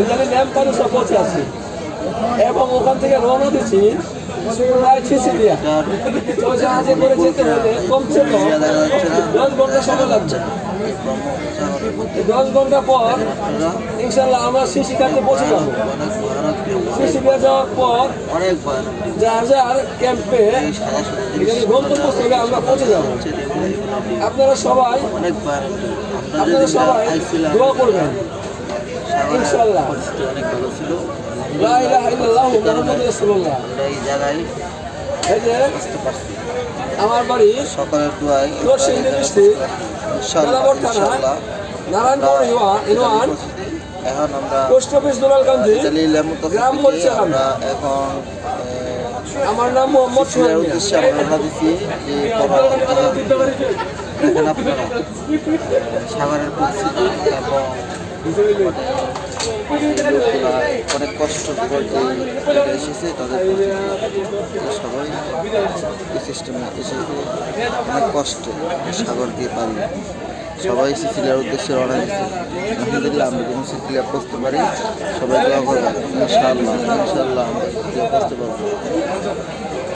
এখানে ন্যামপানি সব পৌঁছে আছি এবং ওখান থেকে রওনা দিচ্ছি প্রায় ছিচিলিয়া। তো জাহাজে করে যেতে হলে কমসে কম 10 ঘন্টা সময় লাগছে। 10 ঘন্টা পর ইনশাল্লাহ আমরা শিশিকাতে পৌঁছে যাবো। শিশিকা যাওয়ার পর জাহাজের ক্যাম্পে গন্তব্যস্থলে আমরা পৌঁছে যাবো। আপনারা সবাই দোয়া করবেন ইনশাল্লাহ। লা ইলাহা ইল্লাল্লাহু মুহাম্মাদুর রাসূলুল্লাহ। এই যে আমার বাড়ি সকালের দোয়ায় নরসিংদী ডিস্ট্রিক্ট বেলাবর থানা নারায়ণপুর ইউনিয়ন এখন আমরা পোস্ট অফিস দুলালকান্দি গ্রাম মরিচাগাম। আমরা এখন আমার নাম মোহাম্মদ সোহেল মিয়া। উদ্দেশ্যে আমরা রওনা দিচ্ছি যে দেখেন আপনারা সাগরের পরিস্থিতি এবং অনেক কষ্ট করে এসেছে তাদের সবাই এই সিস্টেমে এসেছে অনেক কষ্টে সাগর দিয়ে পারি সবাই সিসিলিয়ার উদ্দেশ্যে রওনা দিচ্ছে। আলহামদুলিল্লাহ আমরা যখন সিসিলিয়া পৌঁছতে পারি সবাই দোয়া করবেন ইনশাআল্লাহ আমরা সিসিলিয়া পৌঁছতে পারবো।